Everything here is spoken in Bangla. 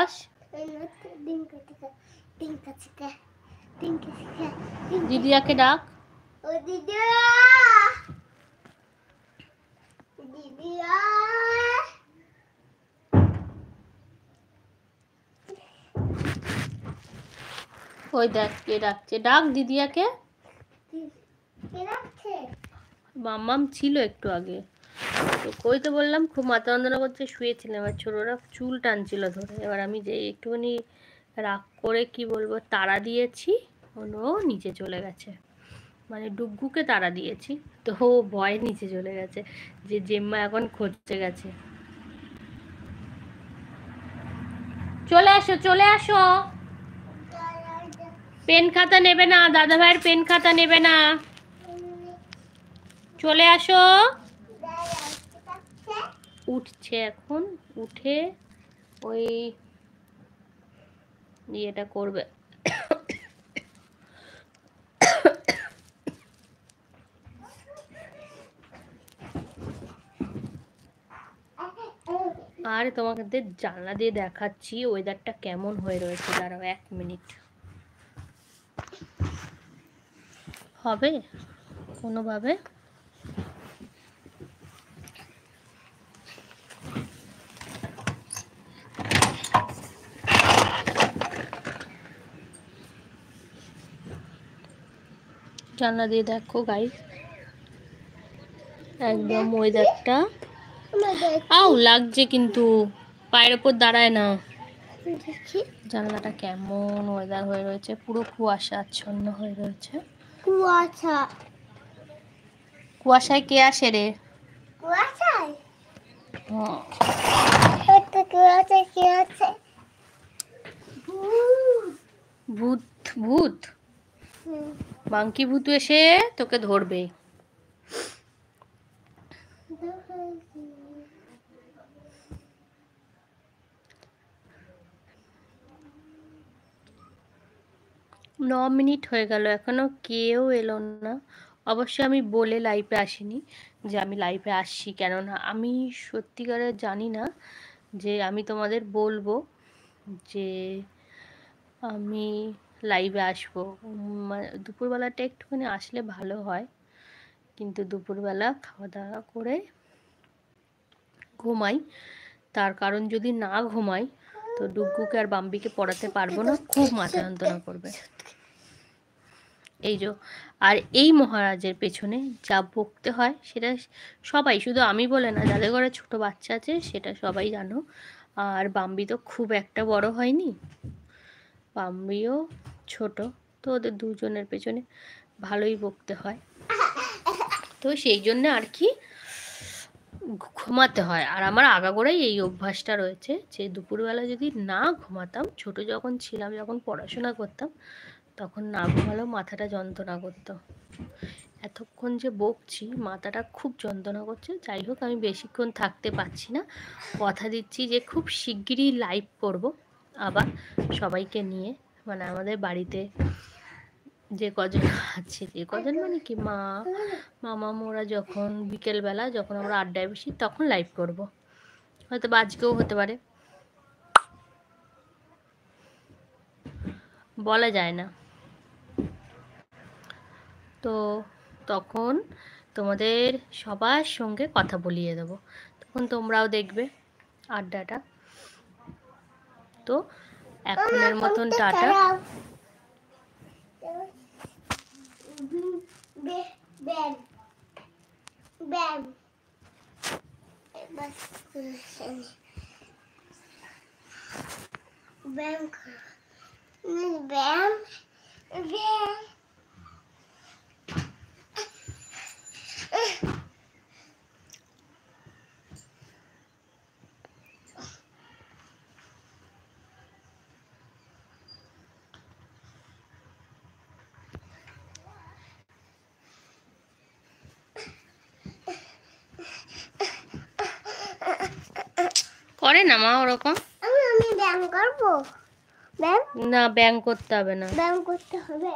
বস। দিদিয়াকে ডাক। ওই দেখ কে ডাকছে, ডাক দিদিয়াকে। মাম্মাম ছিল একটু আগে, তো কই তো বললাম খুব মাথা যন্ত্রণা করছে, শুয়েছিলাম। আর ছোটরা চুল টানছিল ধরে। এবার আমি যে একটুখানি রাগ করে কি বলবো তাড়া দিয়েছি, ও নিচে চলে গেছে। মানে ডুগ্গুকে তাড়া দিয়েছি, তো ও ভয়ে নিচে চলে গেছে যে জেম্মা এখন খুঁজতে গেছে। চলে আসো চলে আসো। পেন খাতা নেবে না, দাদা ভাইয়ের পেন খাতা নেবে না, চলে আসো। উঠছে এখন, উঠে ওই ইয়েটা করবে। আর তোমাকে জানলা দিয়ে দেখাচ্ছি ওয়েদারটা কেমন হয়ে রয়েছে। দাঁড়াও 1 মিনিট। হবে কোনোভাবে? জানলা দিয়ে দেখো গাইস, একদম ওয়েদারটা আউ লাগছে, কিন্তু পায়ের ওপর দাঁড়ায় না। জানলাটা কেমন ওয়েদার হয়ে রয়েছে, পুরো কুয়াশা আচ্ছন্ন হয়ে রয়েছে। কুয়াশা, কুয়াশায় কে আসে রে? কুয়াশায় এটা কুয়াশায় কে আছে? ভূত। ভূত বাঙ্কি ভূত এসে তোকে ধরবে। ন মিনিট হয়ে গেল, এখনো কেউ এলো না। অবশ্যই আমি বলে লাইভে আসিনি যে আমি লাইভে আসছি, কেননা আমি সত্যিকারে জানি না যে আমি তোমাদের বলবো যে আমি লাইভে আসবো। দুপুরবেলাটা একটুখানি আসলে ভালো হয়, কিন্তু দুপুরবেলা খাওয়া দাওয়া করে ঘুমাই। তার কারণ যদি না ঘুমাই তো ডুগ্গুকে আর বাম্বিকে পড়াতে পারবো না, খুব মাথা যন্ত্রণা করবে। এই যে, আর এই মহারাজের পেছনে যা বকতে হয় সেটা সবাই, শুধু আমি বলে না, যাদের ঘরে ছোট বাচ্চা আছে সেটা সবাই জানো। আর বাম্বি তো খুব একটা বড় হয়নি, বাম্বিও ছোট, তো ওদের দুজনের পেছনে ভালোই বকতে হয়। তো সেই জন্য আর কি ঘুমাতে হয়। আর আমার আগাগোড়াই এই অভ্যাসটা রয়েছে যে দুপুরবেলা যদি না ঘুমাতাম, ছোট যখন ছিলাম, যখন পড়াশোনা করতাম, তখন না ঘুমালেও মাথাটা যন্ত্রণা করতো। এতক্ষণ যে বকছি মাথাটা খুব যন্ত্রণা করছে। যাই হোক, আমি বেশিক্ষণ থাকতে পারছি না। কথা দিচ্ছি যে খুব শিগগিরই লাইভ করব আবার সবাইকে নিয়ে। মানে আমাদের বাড়িতে যে কজন আছে, যে কজন মানে কি মামা মোরা যখন বিকেলবেলা যখন আমরা আড্ডায় বসি তখন লাইভ করব। হয়তো আজকেও হতে পারে, বলা যায় না। তো তখন তোমাদের সবার সঙ্গে কথা বলিয়ে দেবো, তখন তোমরাও দেখবে আড্ডাটা। তো এখনের মতন টাটা। করে না মা ওরকম। আমি ব্যায়াম করবো? না, ব্যায়াম করতে হবে না। ব্যায়াম করতে হবে।